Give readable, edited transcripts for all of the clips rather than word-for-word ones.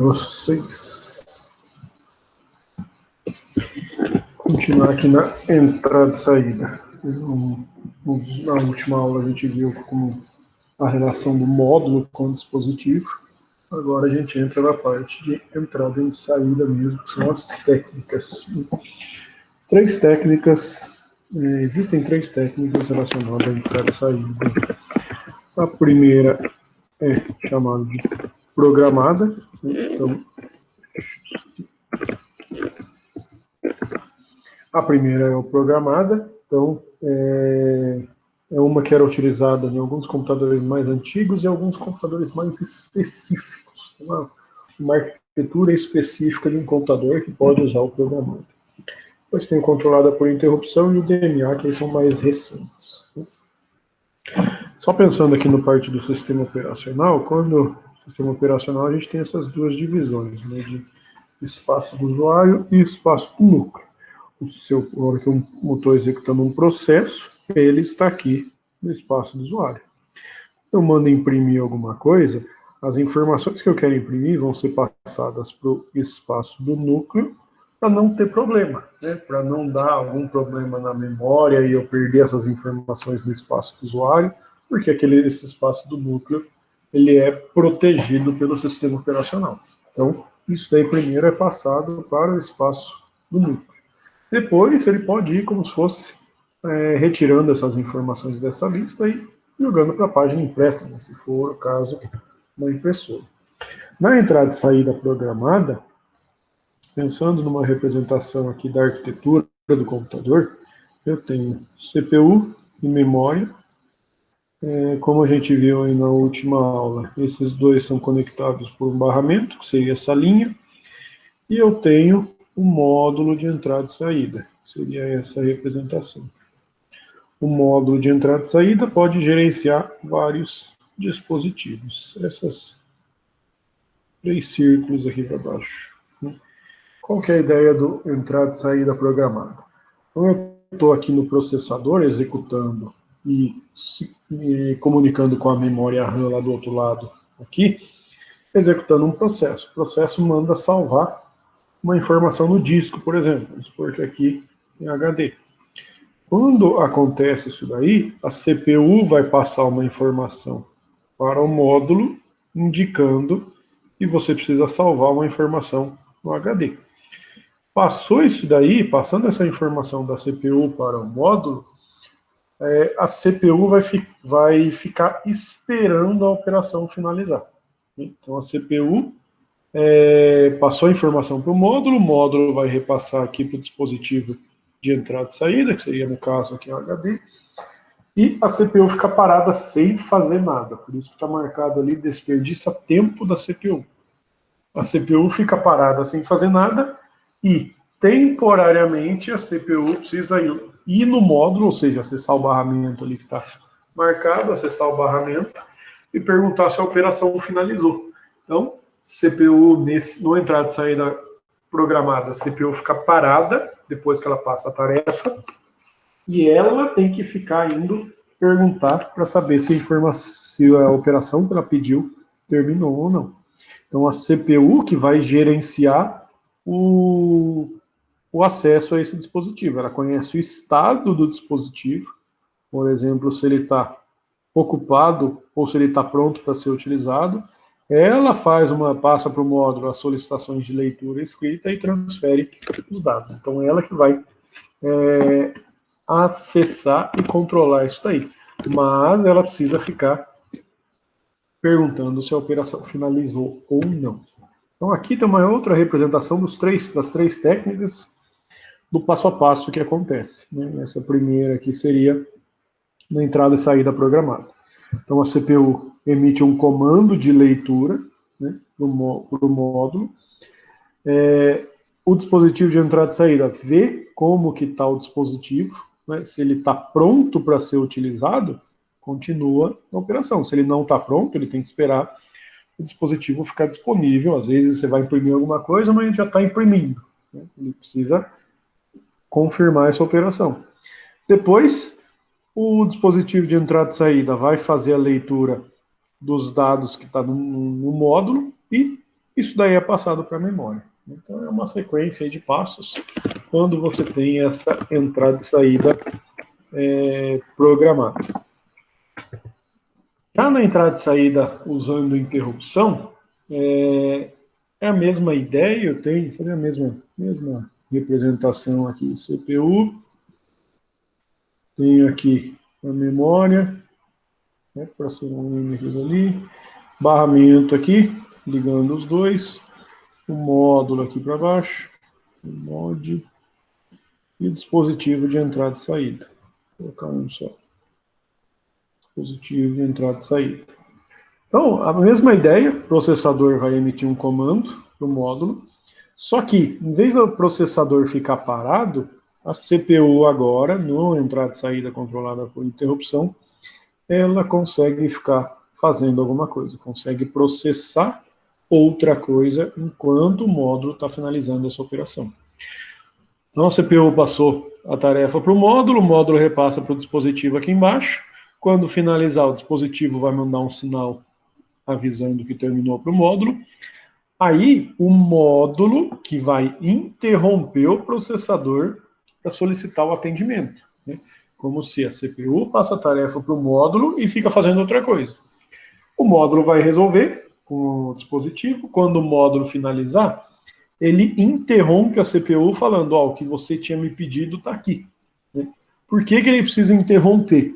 vocês. Continuar aqui na entrada e saída. Na última aula a gente viu como a relação do módulo com o dispositivo. Agora a gente entra na parte de entrada e saída mesmo, que são as técnicas. Existem três técnicas relacionadas à entrada e saída. A primeira é chamada de programada. Então, a primeira é o programada. Então, é uma que era utilizada em alguns computadores mais antigos e alguns computadores mais específicos. Uma arquitetura específica de um computador que pode usar o programado. Depois tem o controlada por interrupção e o DMA, que são mais recentes. Só pensando aqui no parte do sistema operacional, quando o sistema operacional a gente tem essas duas divisões, né, de espaço do usuário e espaço do núcleo. Na hora que eu estou executando um processo, ele está aqui no espaço do usuário. Eu mando imprimir alguma coisa, as informações que eu quero imprimir vão ser passadas para o espaço do núcleo para não ter problema, né? Para não dar algum problema na memória e eu perder essas informações no espaço do usuário, porque esse espaço do núcleo ele é protegido pelo sistema operacional. Então, isso daí primeiro é passado para o espaço do núcleo. Depois, ele pode ir como se fosse retirando essas informações dessa lista e jogando para a página impressa, né, se for o caso, uma impressora. Na entrada e saída programada, pensando numa representação aqui da arquitetura do computador, eu tenho CPU e memória. Como a gente viu aí na última aula, esses dois são conectados por um barramento, que seria essa linha, e eu tenho um módulo de entrada e saída, seria essa representação. O módulo de entrada e saída pode gerenciar vários dispositivos. Essas 3 círculos aqui para baixo. Qual que é a ideia do entrada e saída programada? Então, eu estou aqui no processador executando e comunicando com a memória RAM lá do outro lado, aqui, executando um processo. O processo manda salvar uma informação no disco, por exemplo. Vamos supor que aqui tem HD. Quando acontece isso daí, a CPU vai passar uma informação para o módulo, indicando que você precisa salvar uma informação no HD. Passou isso daí, passando essa informação da CPU para o módulo, a CPU vai ficar esperando a operação finalizar. Então a CPU passou a informação para o módulo vai repassar aqui para o dispositivo de entrada e saída, que seria no caso aqui o HD, e a CPU fica parada sem fazer nada, por isso que está marcado ali, desperdiça tempo da CPU. A CPU fica parada sem fazer nada e, temporariamente, a CPU precisa ir no módulo, ou seja, acessar o barramento ali que está marcado, acessar o barramento e perguntar se a operação finalizou. Então, CPU, no entrada e saída programada, a CPU fica parada depois que ela passa a tarefa e ela tem que ficar indo perguntar para saber se a operação que ela pediu terminou ou não. Então, a CPU que vai gerenciar o acesso a esse dispositivo. Ela conhece o estado do dispositivo, por exemplo, se ele está ocupado ou se ele está pronto para ser utilizado. Ela passa para o módulo as solicitações de leitura e escrita e transfere os dados. Então, ela que vai acessar e controlar isso daí. Mas ela precisa ficar perguntando se a operação finalizou ou não. Então, aqui tem uma outra representação das três técnicas do passo a passo que acontece. Né? Essa primeira aqui seria na entrada e saída programada. Então, a CPU emite um comando de leitura, né, para o módulo. O dispositivo de entrada e saída vê como que está o dispositivo, né, se ele está pronto para ser utilizado, continua a operação. Se ele não está pronto, ele tem que esperar o dispositivo ficar disponível. Às vezes você vai imprimir alguma coisa, mas ele já está imprimindo. Né? Ele precisa confirmar essa operação. Depois, o dispositivo de entrada e saída vai fazer a leitura dos dados que está no módulo e isso daí é passado para a memória. Então, é uma sequência de passos quando você tem essa entrada e saída programada. Já na entrada e saída usando interrupção, é a mesma ideia, eu tenho, fazer a mesma representação aqui, CPU, tenho aqui a memória, né, para ser um ali, barramento aqui, ligando os dois, o módulo aqui para baixo, o mod, e o dispositivo de entrada e saída. Vou colocar um só. Dispositivo de entrada e saída. Então, a mesma ideia, o processador vai emitir um comando para o módulo, só que, em vez do processador ficar parado, a CPU agora, no entrada e saída controlada por interrupção, ela consegue ficar fazendo alguma coisa, consegue processar outra coisa enquanto o módulo está finalizando essa operação. Então a CPU passou a tarefa para o módulo repassa para o dispositivo aqui embaixo. Quando finalizar, o dispositivo vai mandar um sinal avisando que terminou para o módulo. Aí, o módulo que vai interromper o processador para solicitar o atendimento, né? Como se a CPU passa a tarefa para o módulo e fica fazendo outra coisa. O módulo vai resolver com o dispositivo. Quando o módulo finalizar, ele interrompe a CPU falando, ó, o que você tinha me pedido está aqui. Né? Por que ele precisa interromper?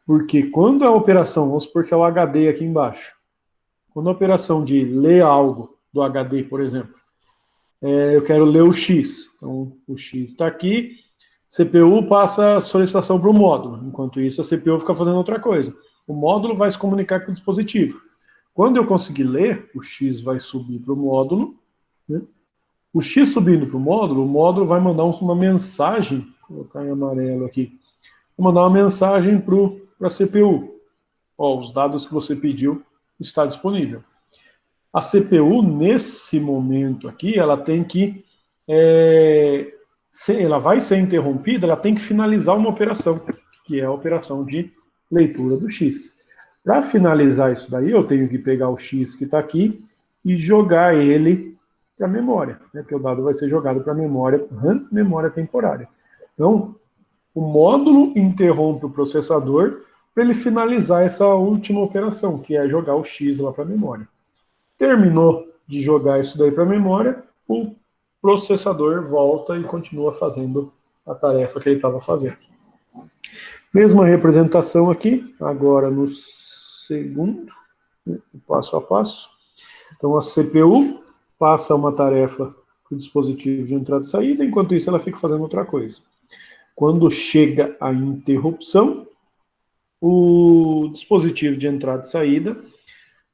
Porque quando a operação, vamos supor que é o HD aqui embaixo, quando a operação de ler algo do HD, por exemplo, eu quero ler o X, então o X está aqui, CPU passa a solicitação para o módulo, enquanto isso a CPU fica fazendo outra coisa. O módulo vai se comunicar com o dispositivo. Quando eu conseguir ler, o X vai subir para o módulo, né? O X subindo para o módulo vai mandar uma mensagem, vou colocar em amarelo aqui, vou mandar uma mensagem para a CPU. Ó, os dados que você pediu está disponível. A CPU, nesse momento aqui, ela tem que, ela vai ser interrompida, ela tem que finalizar uma operação, que é a operação de leitura do X. Para finalizar isso daí, eu tenho que pegar o X que está aqui e jogar ele para a memória, né, porque o dado vai ser jogado para a memória temporária. Então, o módulo interrompe o processador para ele finalizar essa última operação, que é jogar o X lá para a memória. Terminou de jogar isso daí para a memória, o processador volta e continua fazendo a tarefa que ele estava fazendo. Mesma representação aqui, agora no segundo, passo a passo. Então a CPU passa uma tarefa para o dispositivo de entrada e saída, enquanto isso ela fica fazendo outra coisa. Quando chega a interrupção, o dispositivo de entrada e saída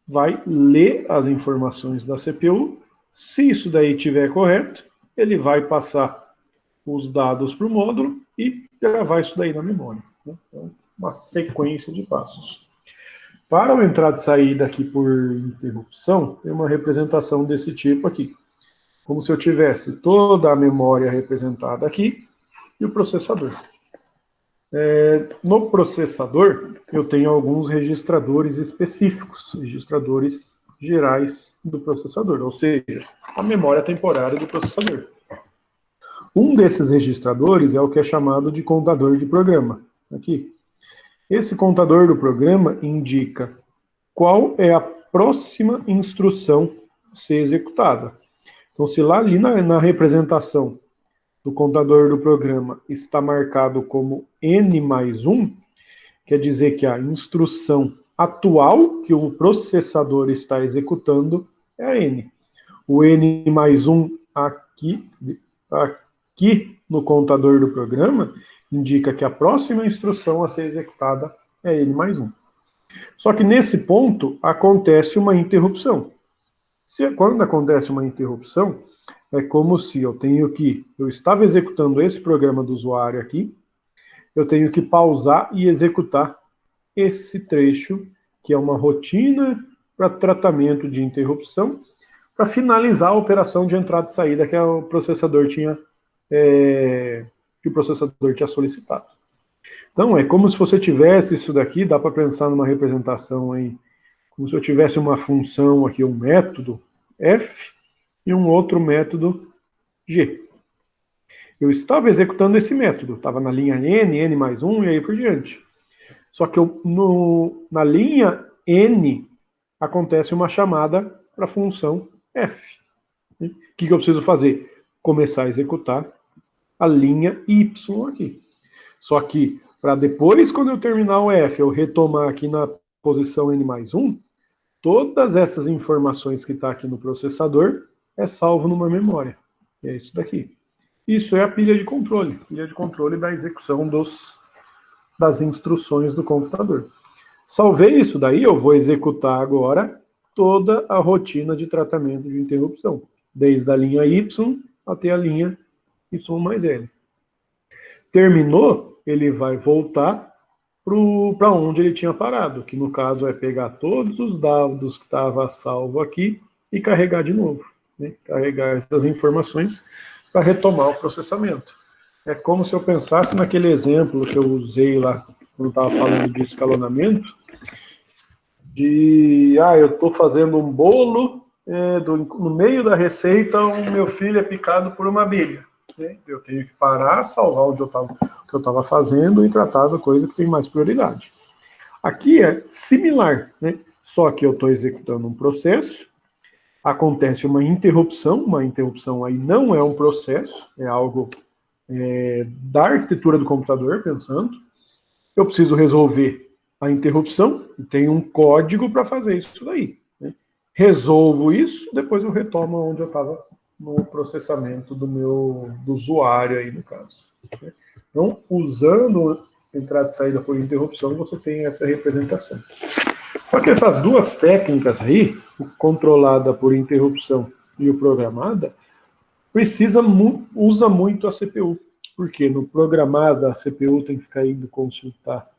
vai ler as informações da CPU. Se isso daí estiver correto, ele vai passar os dados para o módulo e gravar isso daí na memória. Então, uma sequência de passos. Para o entrada e saída aqui por interrupção, tem uma representação desse tipo aqui. Como se eu tivesse toda a memória representada aqui e o processador. No processador, eu tenho alguns registradores específicos, registradores gerais do processador, ou seja, a memória temporária do processador. Um desses registradores é o que é chamado de contador de programa. Aqui. Esse contador do programa indica qual é a próxima instrução a ser executada. Então, se lá ali na representação do contador do programa está marcado como N mais 1, quer dizer que a instrução atual que o processador está executando é a N. O N mais 1 aqui no contador do programa indica que a próxima instrução a ser executada é N mais 1. Só que nesse ponto acontece uma interrupção. Quando acontece uma interrupção, é como se eu estava executando esse programa do usuário aqui, eu tenho que pausar e executar esse trecho, que é uma rotina para tratamento de interrupção, para finalizar a operação de entrada e saída que o processador tinha solicitado. Então, é como se você tivesse isso daqui, dá para pensar numa representação aí, como se eu tivesse uma função aqui, um método, F e um outro método G. Eu estava executando esse método, estava na linha N, N mais 1 e aí por diante. Só que na linha N acontece uma chamada para a função F. O que eu preciso fazer? Começar a executar a linha Y aqui. Só que, para depois, quando eu terminar o F, eu retomar aqui na posição N mais 1, todas essas informações que está aqui no processador é salvo numa memória. E é isso daqui. Isso é a pilha de controle da execução das instruções do computador. Salvei isso daí, eu vou executar agora toda a rotina de tratamento de interrupção, desde a linha Y até a linha Y mais L. Terminou, ele vai voltar para onde ele tinha parado, que no caso é pegar todos os dados que estavam salvo aqui e carregar de novo. Né? Carregar essas informações para retomar o processamento. É como se eu pensasse naquele exemplo que eu usei lá, quando estava falando de escalonamento, eu estou fazendo um bolo, no meio da receita o meu filho é picado por uma abelha. Né? Eu tenho que parar, salvar o que eu estava fazendo e tratar da coisa que tem mais prioridade. Aqui é similar, né? Só que eu estou executando um processo, acontece uma interrupção aí não é um processo, é algo da arquitetura do computador, pensando. Eu preciso resolver a interrupção, e tem um código para fazer isso daí. Né? Resolvo isso, depois eu retomo onde eu estava no processamento do usuário aí, no caso. Né? Então, usando entrada e saída por interrupção, você tem essa representação. Só que essas duas técnicas aí, o controlada por interrupção e o programada, usa muito a CPU. Porque no programada, a CPU tem que ficar indo consultar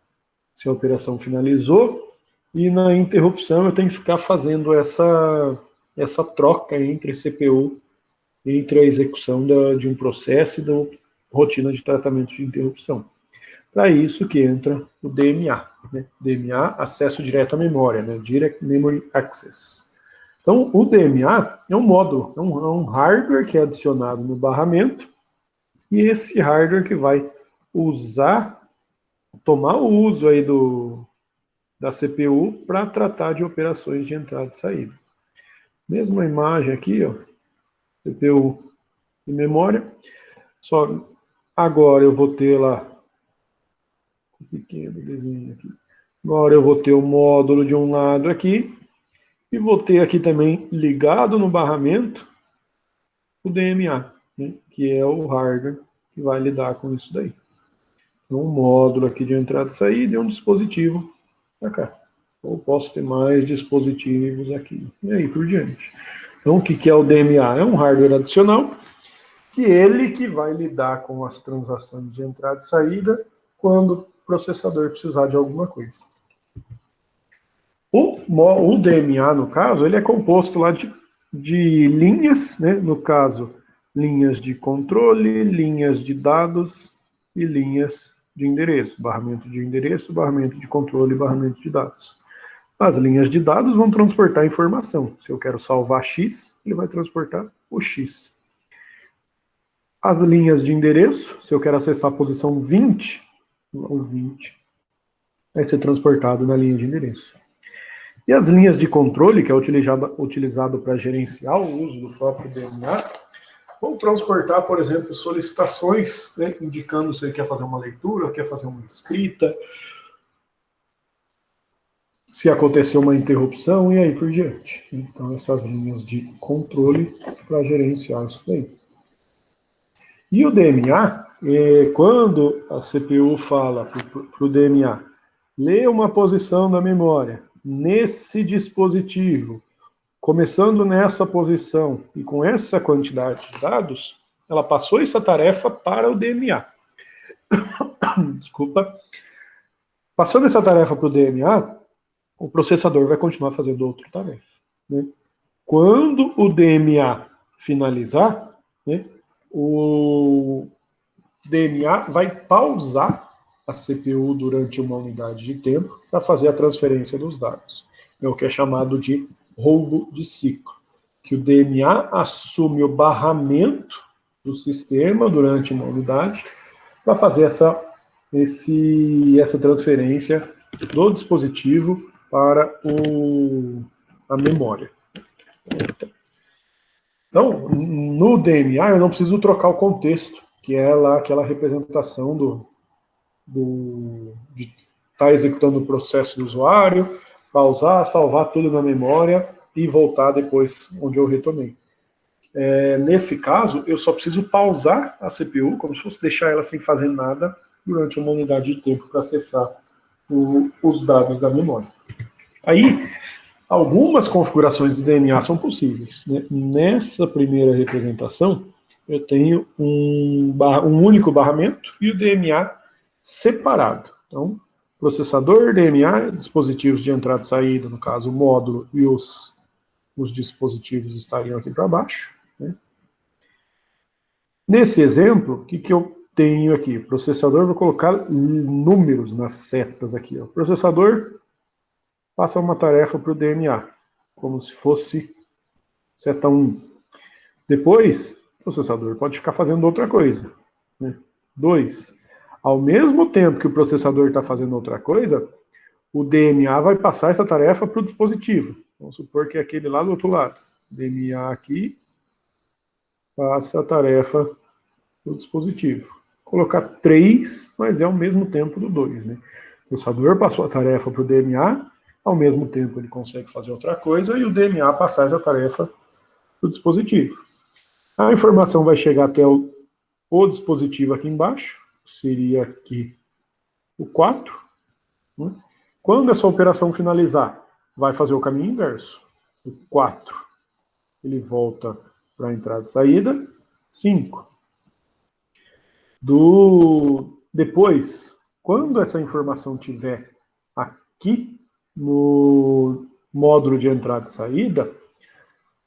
se a operação finalizou, e na interrupção eu tenho que ficar fazendo essa troca entre CPU, entre a execução de um processo e da rotina de tratamento de interrupção. Para isso que entra o DMA. Né? DMA, acesso direto à memória, né? Direct Memory Access. Então, o DMA é um módulo, é um hardware que é adicionado no barramento, e esse hardware que vai tomar o uso aí da CPU para tratar de operações de entrada e saída. Mesma imagem aqui, ó, CPU e memória, só agora eu vou ter lá, pequeno desenho aqui, agora eu vou ter o módulo de um lado aqui, e vou ter aqui também ligado no barramento o DMA, né, que é o hardware que vai lidar com isso daí. Então, um módulo aqui de entrada e saída e um dispositivo para cá. Ou posso ter mais dispositivos aqui. E aí por diante. Então, o que é o DMA? É um hardware adicional, que vai lidar com as transações de entrada e saída quando o processador precisar de alguma coisa. O DMA, no caso, ele é composto lá de linhas, né? No caso, linhas de controle, linhas de dados e linhas de endereço, barramento de controle e barramento de dados. As linhas de dados vão transportar informação. Se eu quero salvar X, ele vai transportar o X. As linhas de endereço, se eu quero acessar a posição 20, o 20 vai ser transportado na linha de endereço. E as linhas de controle, que é utilizado para gerenciar o uso do próprio DMA, vão transportar, por exemplo, solicitações, né, indicando se ele quer fazer uma leitura, quer fazer uma escrita, se aconteceu uma interrupção e aí por diante. Então, essas linhas de controle para gerenciar isso daí. E o DMA, quando a CPU fala para o DMA, lê uma posição da memória nesse dispositivo, começando nessa posição e com essa quantidade de dados, ela passou essa tarefa para o DMA. Desculpa. Passando essa tarefa para o DMA, o processador vai continuar fazendo outra tarefa. Né? Quando o DMA finalizar, né, o DMA vai pausar a CPU durante uma unidade de tempo para fazer a transferência dos dados. É o que é chamado de roubo de ciclo. que o DMA assume o barramento do sistema durante uma unidade para fazer essa transferência do dispositivo para a memória. Então, no DMA, eu não preciso trocar o contexto, que é lá aquela representação de estar executando o processo do usuário, pausar, salvar tudo na memória e voltar depois onde eu retomei. Nesse caso, eu só preciso pausar a CPU, como se fosse deixar ela sem fazer nada, durante uma unidade de tempo para acessar os dados da memória. Aí, algumas configurações do DMA são possíveis, né? Nessa primeira representação, eu tenho um único barramento e o DMA separado. Então, processador, DMA, dispositivos de entrada e saída, no caso o módulo e os dispositivos estariam aqui para baixo. Né? Nesse exemplo, o que eu tenho aqui? Processador, vou colocar números nas setas aqui. Ó. Processador passa uma tarefa para o DMA, como se fosse seta 1. Depois, o processador pode ficar fazendo outra coisa. Né? 2. Ao mesmo tempo que o processador está fazendo outra coisa, o DMA vai passar essa tarefa para o dispositivo. Vamos supor que é aquele lá do outro lado. DMA aqui passa a tarefa para o dispositivo. Vou colocar 3, mas é ao mesmo tempo do 2. Né? O processador passou a tarefa para o DMA, ao mesmo tempo ele consegue fazer outra coisa, e o DMA passar essa tarefa para o dispositivo. A informação vai chegar até o dispositivo aqui embaixo, seria aqui o 4. Né? Quando essa operação finalizar, vai fazer o caminho inverso. O 4, ele volta para a entrada e saída. 5. Depois, quando essa informação estiver aqui no módulo de entrada e saída,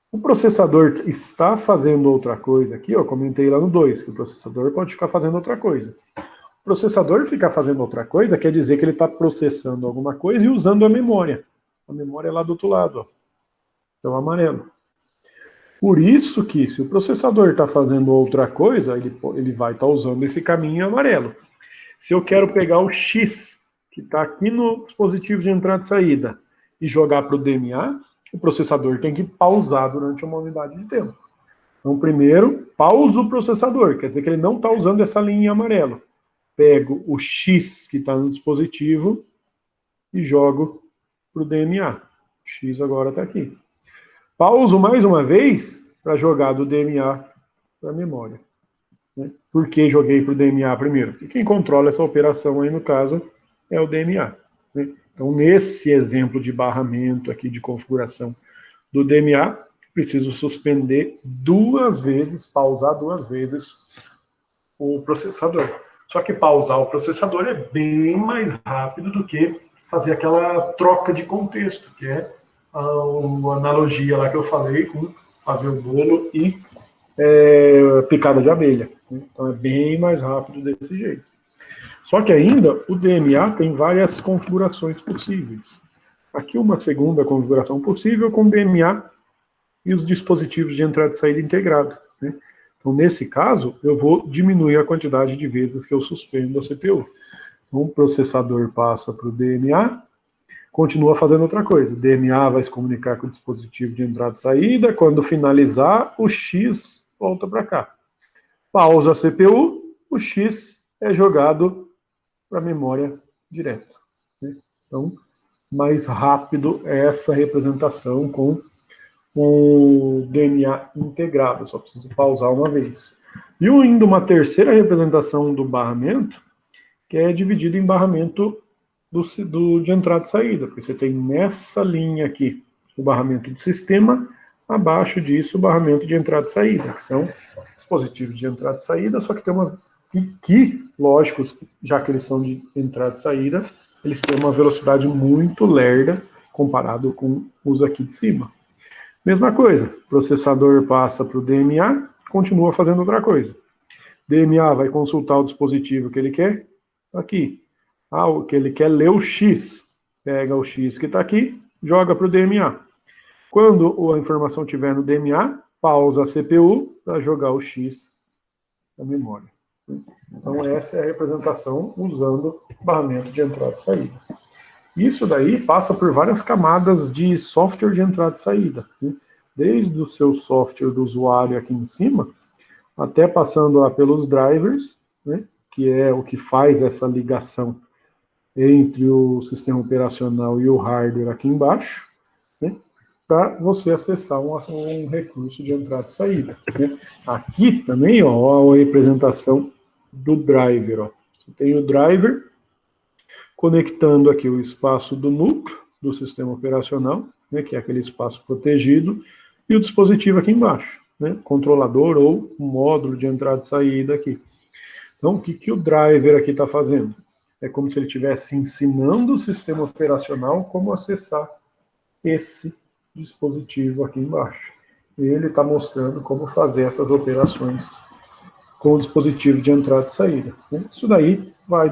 o processador está fazendo outra coisa aqui, eu comentei lá no 2, que o processador pode ficar fazendo outra coisa. O processador ficar fazendo outra coisa quer dizer que ele está processando alguma coisa e usando a memória. A memória é lá do outro lado, ó. É o amarelo. Por isso que, se o processador está fazendo outra coisa, ele vai estar usando esse caminho amarelo. Se eu quero pegar o X, que está aqui no dispositivo de entrada e saída, e jogar para o DMA, o processador tem que pausar durante uma unidade de tempo. Então, primeiro, pauso o processador, quer dizer que ele não está usando essa linha em amarelo. Pego o X que está no dispositivo e jogo para o DMA. O X agora está aqui. Pauso mais uma vez para jogar do DMA para a memória. Né? Por que joguei para o DMA primeiro? Porque quem controla essa operação aí, no caso, é o DMA. Né? Então, nesse exemplo de barramento aqui, de configuração do DMA, preciso suspender 2 vezes, pausar 2 vezes o processador. Só que pausar o processador é bem mais rápido do que fazer aquela troca de contexto, que é a analogia lá que eu falei com fazer o bolo e picada de abelha. Então é bem mais rápido desse jeito. Só que ainda o DMA tem várias configurações possíveis. Aqui uma segunda configuração possível com DMA e os dispositivos de entrada e saída integrado. Né? Então, nesse caso, eu vou diminuir a quantidade de vezes que eu suspendo a CPU. Então, o processador passa para o DMA, continua fazendo outra coisa. O DMA vai se comunicar com o dispositivo de entrada e saída, quando finalizar, o X volta para cá. Pausa a CPU, o X é jogado para a memória direto. Né? Então, mais rápido é essa representação com o DMA integrado, só preciso pausar uma vez. E ainda uma terceira representação do barramento, que é dividido em barramento de entrada e saída, porque você tem nessa linha aqui o barramento do sistema, abaixo disso o barramento de entrada e saída, que são dispositivos de entrada e saída, só que tem uma lógico, já que eles são de entrada e saída, eles têm uma velocidade muito lerda comparado com os aqui de cima. Mesma coisa, processador passa para o DMA, continua fazendo outra coisa. DMA vai consultar o dispositivo que ele quer, aqui. O que ele quer ler o X, pega o X que está aqui, joga para o DMA. Quando a informação estiver no DMA, pausa a CPU para jogar o X na memória. Então, essa é a representação usando barramento de entrada e saída. Isso daí passa por várias camadas de software de entrada e saída. Desde o seu software do usuário aqui em cima, até passando lá pelos drivers, né, que é o que faz essa ligação entre o sistema operacional e o hardware aqui embaixo, né, para você acessar um recurso de entrada e saída. Né. Aqui também, ó, a representação do driver. Ó. Você tem o driver conectando aqui o espaço do núcleo do sistema operacional, né, que é aquele espaço protegido, e o dispositivo aqui embaixo, né, controlador ou módulo de entrada e saída aqui. Então, o que o driver aqui está fazendo? É como se ele estivesse ensinando o sistema operacional como acessar esse dispositivo aqui embaixo. E ele está mostrando como fazer essas operações com o dispositivo de entrada e saída. Isso daí vai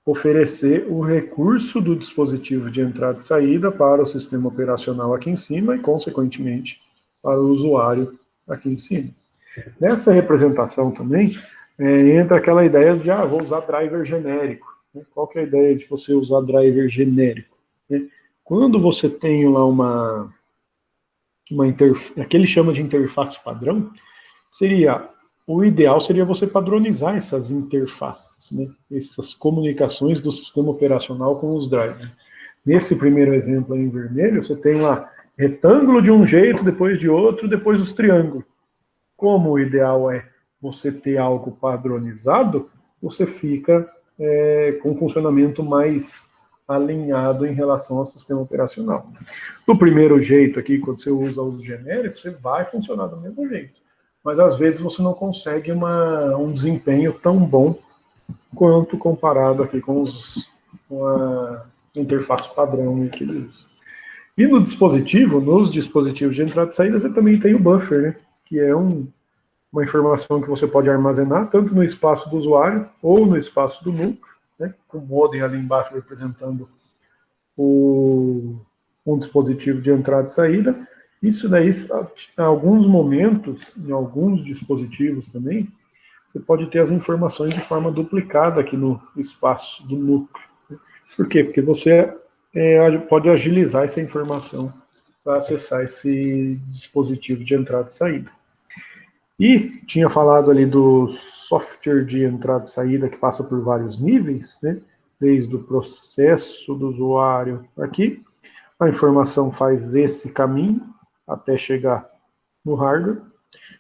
oferecer o recurso do dispositivo de entrada e saída para o sistema operacional aqui em cima e, consequentemente, para o usuário aqui em cima. Nessa representação também, entra aquela ideia de, vou usar driver genérico. Qual que é a ideia de você usar driver genérico? Quando você tem lá uma interface, aquele chama de interface padrão, o ideal seria você padronizar essas interfaces, né? Essas comunicações do sistema operacional com os drivers. Nesse primeiro exemplo aí em vermelho, você tem lá retângulo de um jeito, depois de outro, depois os triângulos. Como o ideal é você ter algo padronizado, você fica com um funcionamento mais alinhado em relação ao sistema operacional. Do primeiro jeito aqui, quando você usa os genéricos, você vai funcionar do mesmo jeito. Mas às vezes você não consegue um desempenho tão bom quanto comparado aqui com a interface padrão que ele usa. E no dispositivo, nos dispositivos de entrada e saída, você também tem o buffer, né? Que é uma informação que você pode armazenar tanto no espaço do usuário ou no espaço do núcleo, né? Com o modem ali embaixo representando um dispositivo de entrada e saída. Isso daí, em alguns momentos, em alguns dispositivos também, você pode ter as informações de forma duplicada aqui no espaço do núcleo. Por quê? Porque você pode agilizar essa informação para acessar esse dispositivo de entrada e saída. E tinha falado ali do software de entrada e saída que passa por vários níveis, né? Desde o processo do usuário aqui, a informação faz esse caminho até chegar no hardware.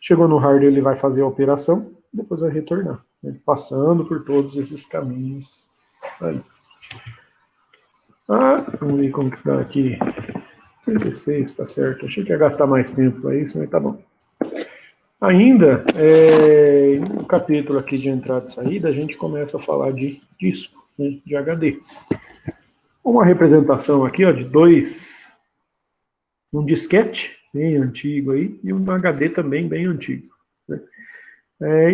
Chegou no hardware, ele vai fazer a operação, depois vai retornar, né? Passando por todos esses caminhos aí. Vamos ver como que está aqui. 36, tá certo. Achei que ia gastar mais tempo para isso, mas tá bom. Ainda, no capítulo aqui de entrada e saída, a gente começa a falar de disco, né, de HD. Uma representação aqui, ó, de um disquete bem antigo aí, e um HD também bem antigo. Né?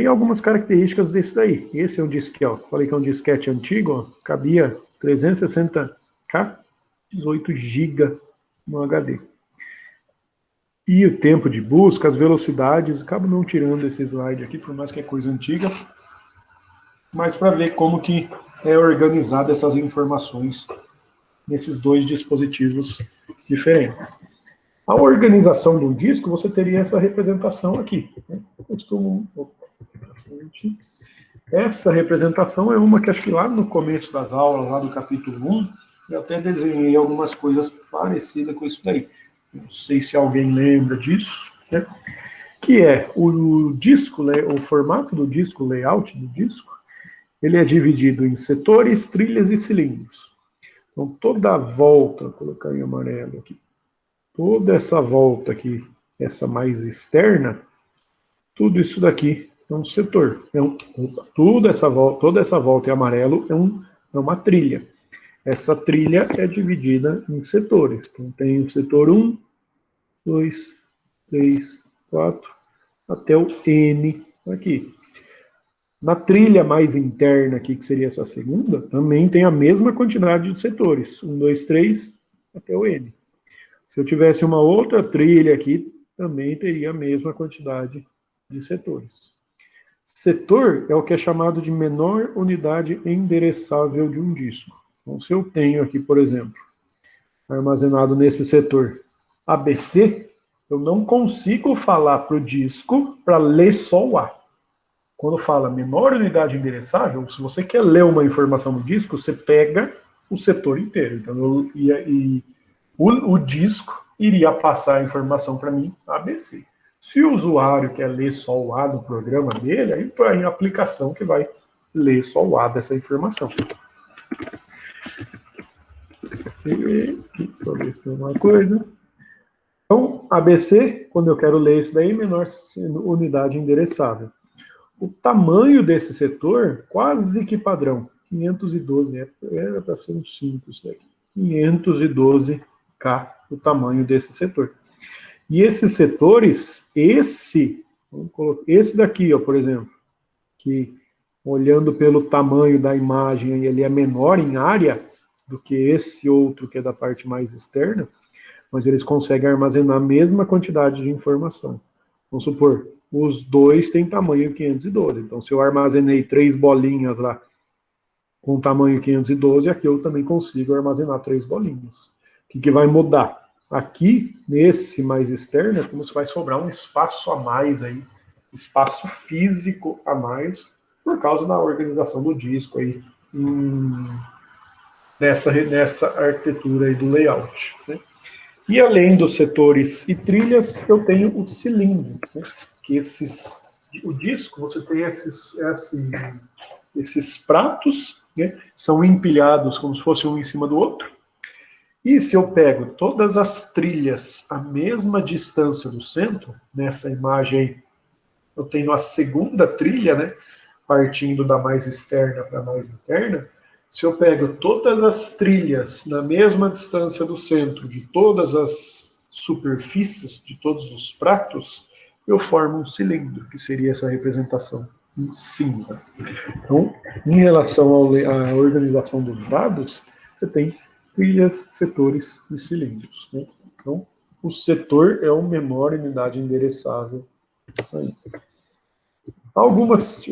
E algumas características desse daí. Esse é um disquete, ó, falei que é um disquete antigo, ó, cabia 360K, 18 GB no HD. E o tempo de busca, as velocidades, acabo não tirando esse slide aqui, por mais que é coisa antiga, mas para ver como que é organizada essas informações nesses dois dispositivos diferentes. A organização do disco, você teria essa representação aqui. Essa representação é uma que acho que lá no começo das aulas, lá do capítulo 1, eu até desenhei algumas coisas parecidas com isso daí. Não sei se alguém lembra disso, né? Que é o disco, o formato do disco, o layout do disco, ele é dividido em setores, trilhas e cilindros. Então, toda a volta, vou colocar em amarelo aqui, toda essa volta aqui, essa mais externa, tudo isso daqui é um setor. Toda essa volta em amarelo é uma trilha. Essa trilha é dividida em setores. Então, tem o setor 1, 2, 3, 4, até o N aqui. Na trilha mais interna aqui, que seria essa segunda, também tem a mesma quantidade de setores. 1, 2, 3, até o N. Se eu tivesse uma outra trilha aqui, também teria a mesma quantidade de setores. Setor é o que é chamado de menor unidade endereçável de um disco. Então, se eu tenho aqui, por exemplo, armazenado nesse setor ABC, eu não consigo falar para o disco para ler só o A. Quando fala menor unidade endereçável, se você quer ler uma informação no disco, você pega o setor inteiro. Então, o disco iria passar a informação para mim ABC. Se o usuário quer ler só o A do programa dele, aí põe a aplicação que vai ler só o A dessa informação. Deixa eu ver se tem uma coisa. Então, ABC, quando eu quero ler isso daí, menor unidade endereçável. O tamanho desse setor, quase que padrão, 512, era para ser uns 5 isso daqui. 512K, o tamanho desse setor. E esses setores, esse daqui, ó, por exemplo, que olhando pelo tamanho da imagem, ele é menor em área do que esse outro que é da parte mais externa, mas eles conseguem armazenar a mesma quantidade de informação. Vamos supor, os dois têm tamanho 512. Então, se eu armazenei 3 bolinhas lá com tamanho 512, aqui eu também consigo armazenar 3 bolinhas. O que vai mudar? Aqui, nesse mais externo, é como se vai sobrar um espaço a mais aí, espaço físico a mais, por causa da organização do disco aí, nessa arquitetura aí do layout, né? E além dos setores e trilhas, eu tenho o cilindro, né? Que o disco, você tem esses pratos, né? São empilhados como se fosse um em cima do outro. E se eu pego todas as trilhas à mesma distância do centro, nessa imagem eu tenho a segunda trilha, né? Partindo da mais externa para a mais interna. Se eu pego todas as trilhas na mesma distância do centro de todas as superfícies, de todos os pratos, eu formo um cilindro, que seria essa representação em cinza. Então, em relação à organização dos dados, você tem trilhas, setores e cilindros, né? Então, o setor é a menor unidade endereçável. Algumas...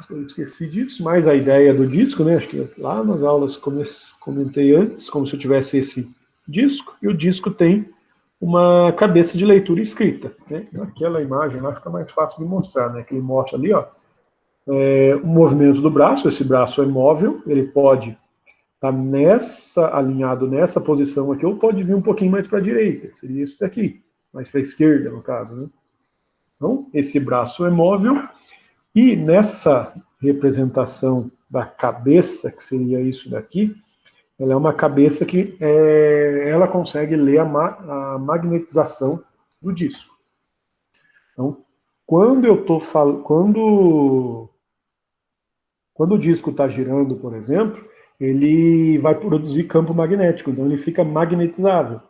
eu esqueci disso, mas a ideia do disco, né? Acho que lá nas aulas comentei antes, como se eu tivesse esse disco, e o disco tem uma cabeça de leitura escrita, né? Aquela imagem lá fica mais fácil de mostrar, né? Que ele mostra ali, ó, o movimento do braço. Esse braço é móvel, ele pode estar alinhado nessa posição aqui, ou pode vir um pouquinho mais para a direita, seria isso daqui, mais para a esquerda, no caso, né? Então, esse braço é móvel. E nessa representação da cabeça, que seria isso daqui, ela é uma cabeça que ela consegue ler a magnetização do disco. Então, quando o disco está girando, por exemplo, ele vai produzir campo magnético, então ele fica magnetizável.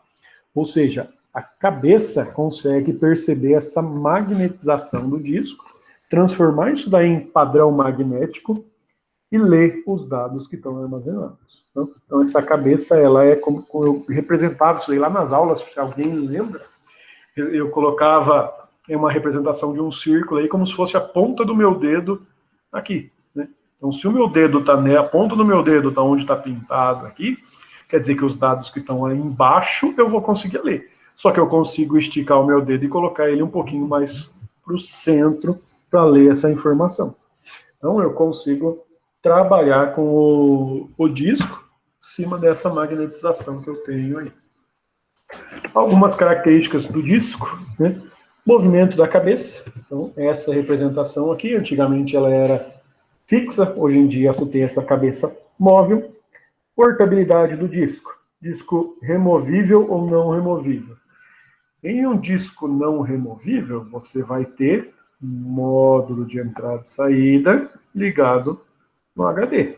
Ou seja, a cabeça consegue perceber essa magnetização do disco, transformar isso daí em padrão magnético e ler os dados que estão armazenados. Então essa cabeça, ela é como eu representava isso aí lá nas aulas, se alguém lembra, eu colocava uma representação de um círculo aí como se fosse a ponta do meu dedo aqui, né? Então se o meu dedo está, né, a ponta do meu dedo está onde está pintado aqui, quer dizer que os dados que estão aí embaixo eu vou conseguir ler. Só que eu consigo esticar o meu dedo e colocar ele um pouquinho mais para o centro para ler essa informação. Então eu consigo trabalhar com o disco em cima dessa magnetização que eu tenho aí. Algumas características do disco, né? Movimento da cabeça. Então essa representação aqui, antigamente ela era fixa, hoje em dia você tem essa cabeça móvel. Portabilidade do disco. Disco removível ou não removível. Em um disco não removível, você vai ter um módulo de entrada e saída ligado no HD.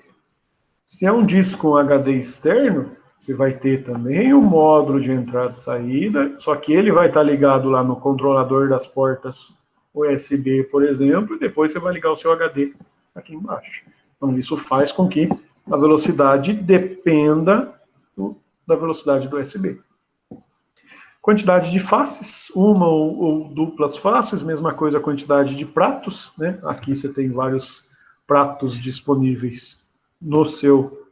Se é um disco HD externo, você vai ter também um módulo de entrada e saída, só que ele vai estar ligado lá no controlador das portas USB, por exemplo, e depois você vai ligar o seu HD aqui embaixo. Então isso faz com que a velocidade dependa da velocidade do USB. Quantidade de faces, uma ou duplas faces, mesma coisa a quantidade de pratos, né? Aqui você tem vários pratos disponíveis no seu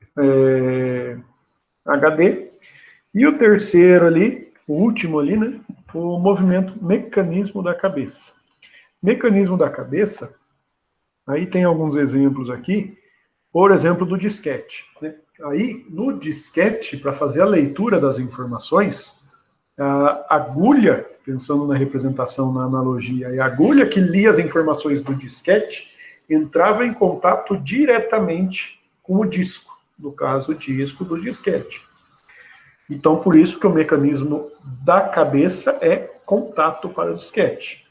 HD. E o terceiro ali, o último ali, né? O movimento mecanismo da cabeça. Mecanismo da cabeça, aí tem alguns exemplos aqui, por exemplo, do disquete, né? Aí, no disquete, para fazer a leitura das informações, a agulha, pensando na representação, na analogia, a agulha que lia as informações do disquete entrava em contato diretamente com o disco, no caso, o disco do disquete. Então, por isso que o mecanismo da cabeça é contato para o disquete.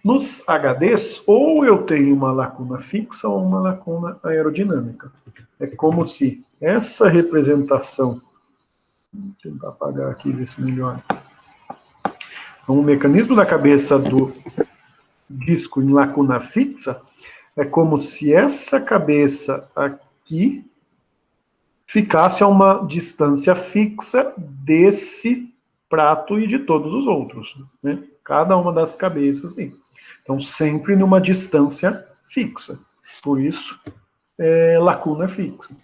Nos HDs, ou eu tenho uma lacuna fixa ou uma lacuna aerodinâmica. É como se essa representação... Vou tentar apagar aqui, ver se melhora. Então, o mecanismo da cabeça do disco em lacuna fixa é como se essa cabeça aqui ficasse a uma distância fixa desse prato e de todos os outros, né? Cada uma das cabeças aí. Então, sempre numa distância fixa. Por isso, lacuna fixa.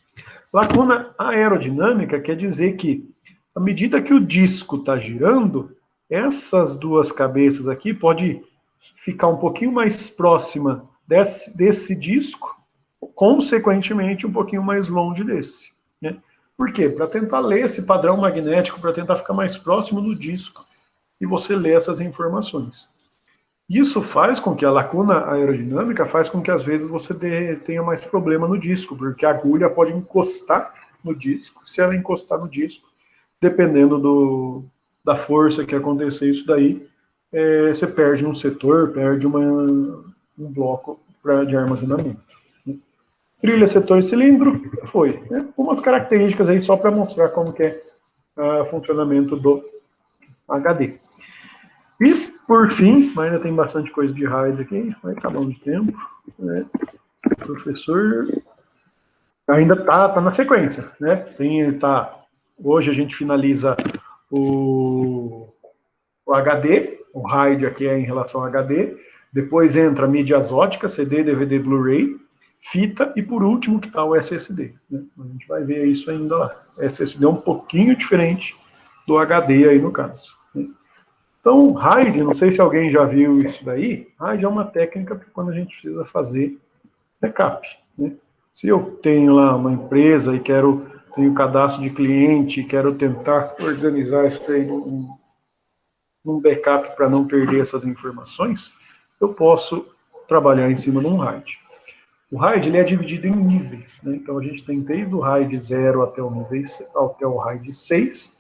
Lacuna aerodinâmica quer dizer que, à medida que o disco está girando, essas duas cabeças aqui pode ficar um pouquinho mais próxima desse disco, consequentemente um pouquinho mais longe desse, né? Por quê? Para tentar ler esse padrão magnético, para tentar ficar mais próximo do disco e você ler essas informações. Isso faz com que a lacuna aerodinâmica faz com que às vezes você tenha mais problema no disco, porque a agulha pode encostar no disco. Se ela encostar no disco, dependendo da força que acontecer isso daí, você perde um setor, perde um bloco de armazenamento. Trilha, setor e cilindro, foi. Né? Umas características aí só para mostrar como que é o funcionamento do HD. E, por fim, ainda tem bastante coisa de RAID aqui, vai acabando de tempo. Né? O professor ainda tá na sequência, né? Hoje a gente finaliza o HD, o RAID aqui é em relação ao HD, depois entra mídias óticas, CD, DVD, Blu-ray, fita, e por último que está o SSD. Né? A gente vai ver isso ainda lá. SSD é um pouquinho diferente do HD aí no caso. Né? Então, RAID, não sei se alguém já viu isso daí, RAID é uma técnica para quando a gente precisa fazer backup. Né? Se eu tenho lá uma empresa e tenho cadastro de cliente, quero tentar organizar isso aí num backup para não perder essas informações, eu posso trabalhar em cima de um RAID. O RAID ele é dividido em níveis, né? Então a gente tem desde o RAID 0 até o RAID 6.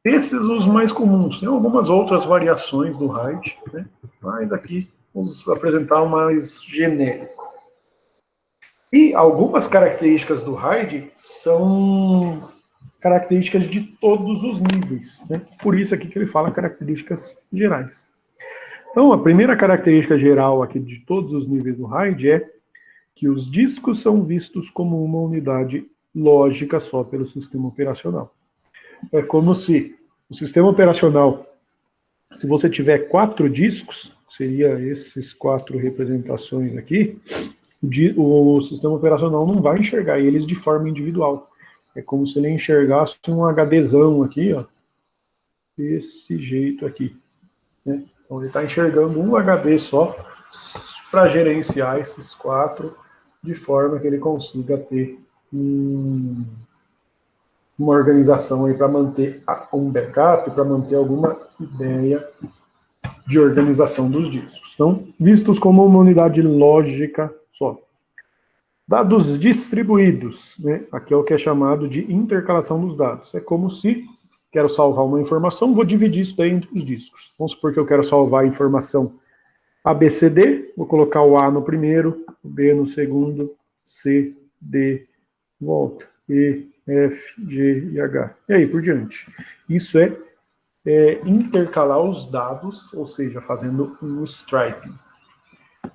Esses os mais comuns. Tem algumas outras variações do RAID, né? Mas aqui vamos apresentar o mais genérico. E algumas características do RAID são características de todos os níveis, né? Por isso aqui que ele fala características gerais. Então, a primeira característica geral aqui de todos os níveis do RAID é que os discos são vistos como uma unidade lógica só pelo sistema operacional. É como se o sistema operacional, se você tiver 4 discos, seria esses 4 representações aqui, o sistema operacional não vai enxergar eles de forma individual. É como se ele enxergasse um HDzão aqui, ó, desse jeito aqui. Né? Então ele está enxergando um HD só para gerenciar esses 4 de forma que ele consiga ter uma organização aí para manter um backup, para manter alguma ideia de organização dos discos. Então, vistos como uma unidade lógica só. Dados distribuídos, né? Aqui é o que é chamado de intercalação dos dados. É como se quero salvar uma informação, vou dividir isso daí entre os discos. Vamos supor que eu quero salvar a informação ABCD, vou colocar o A no primeiro, o B no segundo, C, D, volta, E, F, G e H. E aí, por diante. Isso é intercalar os dados, ou seja, fazendo um striping.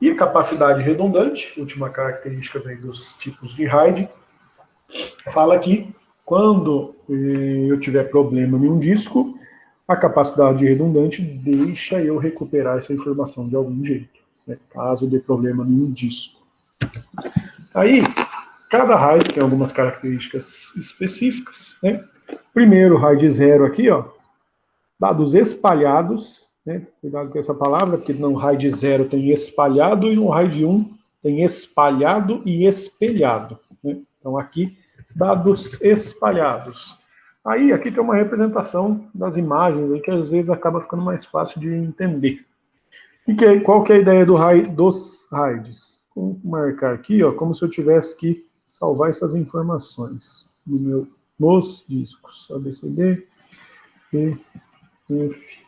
E a capacidade redundante, última característica dos tipos de RAID, fala que quando eu tiver problema em um disco, A capacidade redundante deixa eu recuperar essa informação de algum jeito, né, caso dê problema no disco. Aí, cada RAID tem algumas características específicas, né? Primeiro RAID 0 aqui, ó, dados espalhados, né? Cuidado com essa palavra, porque no RAID 0 tem espalhado e no RAID 1 tem espalhado e espelhado, né? Então aqui, dados espalhados. Aí, aqui tem uma representação das imagens, aí, que às vezes acaba ficando mais fácil de entender. Qual que é a ideia dos RAIDs? Vou marcar aqui, ó, como se eu tivesse que salvar essas informações nos discos. A, B, C, D, E, F,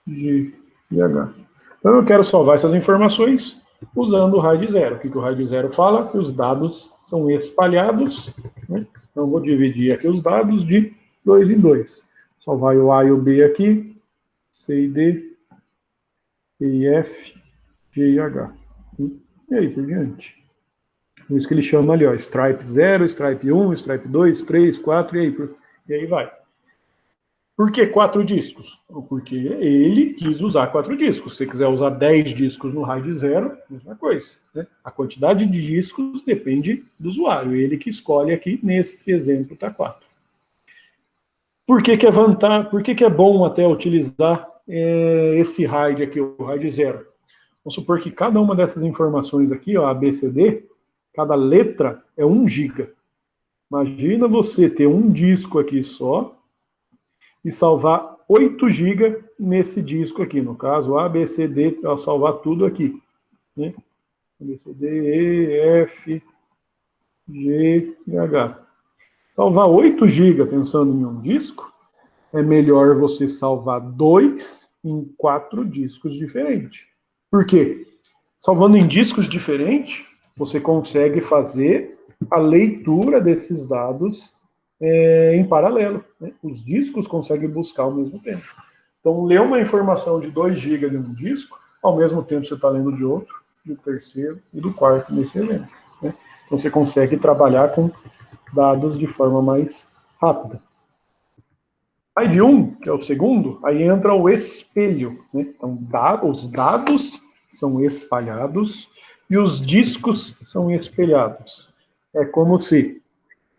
G e H. Então eu quero salvar essas informações usando o RAID 0. O que o RAID 0 fala? Que os dados são espalhados, né? Então eu vou dividir aqui os dados de 2 em 2. Salvar o A e o B aqui, C e D, E, F, G e H. E aí por diante. Por isso que ele chama ali, ó, stripe 0, stripe 1, stripe 2, 3, 4, e aí vai. Por que 4 discos? Porque ele quis usar 4 discos. Se você quiser usar 10 discos no RAID 0, mesma coisa, né? A quantidade de discos depende do usuário. Ele que escolhe aqui, nesse exemplo, está 4. Por que que é bom até utilizar esse RAID aqui, o RAID 0? Vamos supor que cada uma dessas informações aqui, ó, A, B, C, D, cada letra é 1 GB. Imagina você ter um disco aqui só e salvar 8 GB nesse disco aqui. No caso, A, B, C, D, para salvar tudo aqui, né? A, B, C, D, E, F, G e H. Salvar 8 GB pensando em um disco, é melhor você salvar 2 em 4 discos diferentes. Por quê? Salvando em discos diferentes, você consegue fazer a leitura desses dados em paralelo, né? Os discos conseguem buscar ao mesmo tempo. Então, ler uma informação de 2 GB de um disco, ao mesmo tempo você está lendo de outro, do terceiro e do quarto nesse evento, né? Então, você consegue trabalhar com dados de forma mais rápida. RAID 1, que é o segundo, aí entra o espelho, né? Então, os dados são espalhados e os discos são espelhados. É como se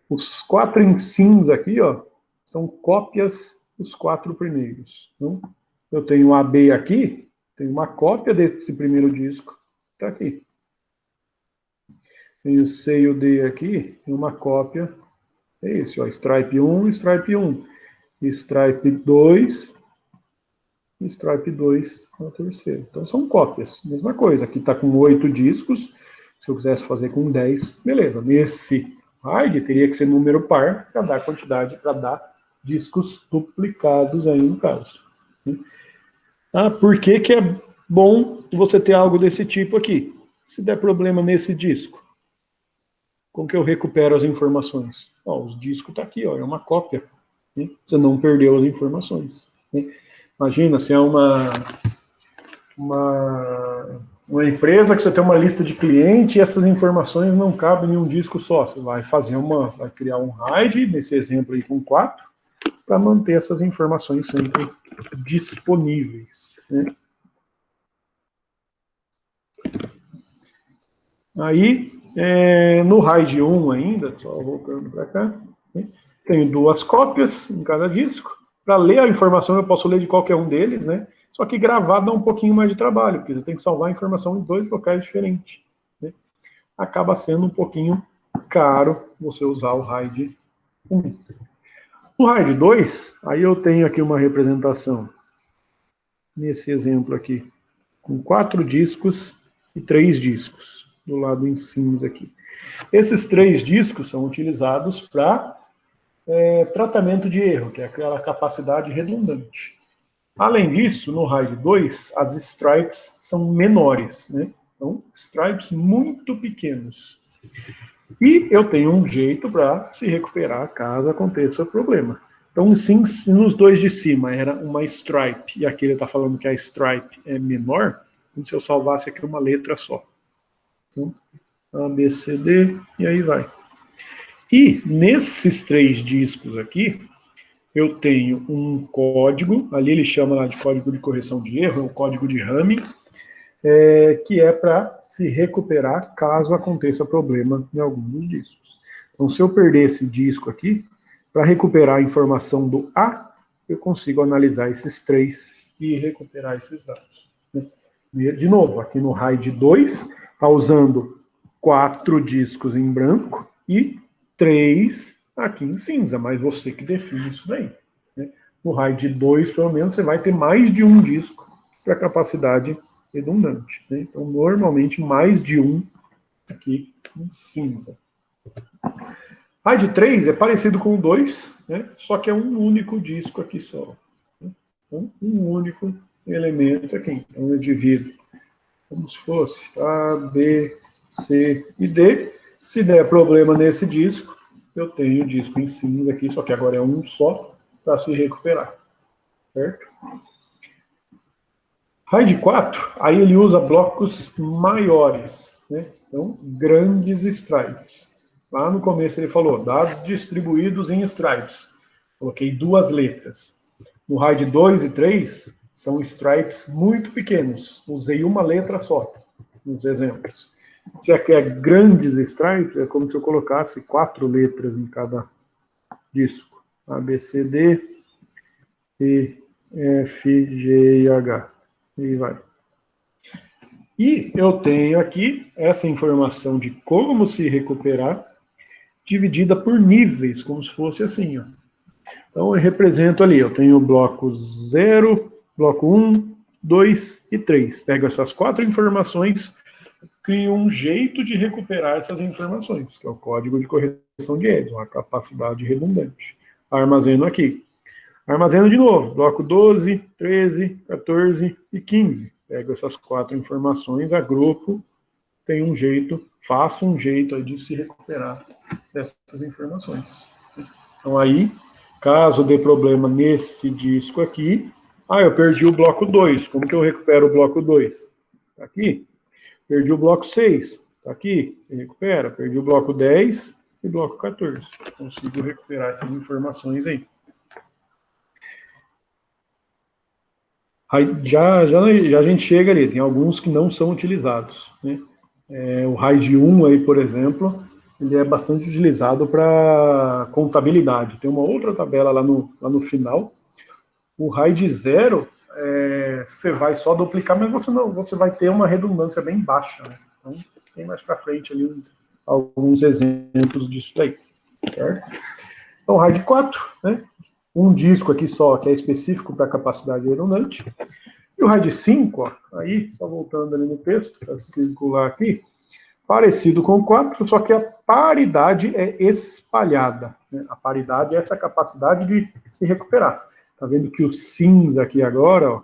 os 4 ensins aqui, ó, são cópias dos 4 primeiros. Então, eu tenho A, B aqui, tenho uma cópia desse primeiro disco, está aqui. Tenho o C e o D aqui, tem uma cópia, é esse, ó, stripe 1, stripe 1, stripe 2, stripe 2 no terceiro. Então são cópias, mesma coisa. Aqui está com 8 discos, se eu quisesse fazer com 10, beleza. Nesse RAID teria que ser número par para dar quantidade, para dar discos duplicados aí no caso. Ah, por que que é bom você ter algo desse tipo aqui? Se der problema nesse disco, como que eu recupero as informações? Ó, os discos tá aqui, ó, é uma cópia, né? Você não perdeu as informações, né? Imagina se é uma empresa que você tem uma lista de clientes e essas informações não cabem em um disco só. Você vai vai criar um RAID, nesse exemplo aí com 4, para manter essas informações sempre disponíveis, né? Aí, no RAID 1 ainda, só voltando para cá, né, tenho 2 cópias em cada disco. Para ler a informação, eu posso ler de qualquer um deles, né? Só que gravado dá um pouquinho mais de trabalho, porque você tem que salvar a informação em 2 locais diferentes, né? Acaba sendo um pouquinho caro você usar o RAID 1. No RAID 2, aí eu tenho aqui uma representação, nesse exemplo aqui, com 4 discos e 3 discos, do lado em cinza aqui. Esses 3 discos são utilizados para tratamento de erro, que é aquela capacidade redundante. Além disso, no RAID 2, as stripes são menores, né? Então, stripes muito pequenos. E eu tenho um jeito para se recuperar caso aconteça problema. Então, sim, se nos 2 de cima era uma stripe, e aqui ele está falando que a stripe é menor, como se eu salvasse aqui uma letra só. Então, A, B, C, D, e aí vai. E nesses 3 discos aqui, eu tenho um código, ali ele chama lá de código de correção de erro, o código de Hamming, que é para se recuperar caso aconteça problema em algum dos discos. Então, se eu perder esse disco aqui, para recuperar a informação do A, eu consigo analisar esses 3 e recuperar esses dados. De novo, aqui no RAID 2, está usando 4 discos em branco e 3 aqui em cinza, mas você que define isso daí. No RAID 2, pelo menos, você vai ter mais de um disco para capacidade redundante. Então, normalmente, mais de um aqui em cinza. RAID 3 é parecido com o 2, só que é um único disco aqui só. Um único elemento aqui. Então, eu divido como se fosse A, B, C e D. Se der problema nesse disco, eu tenho o disco em cinza aqui, só que agora é um só, para se recuperar. Certo? RAID 4, aí ele usa blocos maiores, então grandes stripes. Lá no começo ele falou, dados distribuídos em stripes. Coloquei 2 letras. No RAID 2 e 3, são stripes muito pequenos. Usei uma letra só nos exemplos. Se aqui é grandes stripes, é como se eu colocasse 4 letras em cada disco. A, B, C, D, E, F, G e H. E vai. E eu tenho aqui essa informação de como se recuperar, dividida por níveis, como se fosse assim. Ó. Então eu represento ali, eu tenho o bloco 0, bloco 1, 2 e 3. Pego essas 4 informações, crio um jeito de recuperar essas informações, que é o código de correção de erros, a capacidade redundante. Armazeno aqui. Armazeno de novo, bloco 12, 13, 14 e 15. Pego essas 4 informações, agrupo, tem um jeito, faço um jeito aí de se recuperar dessas informações. Então aí, caso dê problema nesse disco aqui, eu perdi o bloco 2, como que eu recupero o bloco 2? Tá aqui. Perdi o bloco 6, tá aqui, se recupera. Perdi o bloco 10 e o bloco 14. Consigo recuperar essas informações aí. Já a gente chega ali, tem alguns que não são utilizados. O RAID 1 aí, por exemplo, ele é bastante utilizado para contabilidade. Tem uma outra tabela lá no final. O RAID 0, você vai só duplicar, mas você vai ter uma redundância bem baixa. Então, tem mais para frente ali alguns exemplos disso daí. Certo? Então, RAID 4, um disco aqui só, que é específico para capacidade redundante. E o RAID 5, ó, aí, só voltando ali no texto, para circular aqui, parecido com o 4, só que a paridade é espalhada. A paridade é essa capacidade de se recuperar. Está vendo que o cinza aqui agora, ó,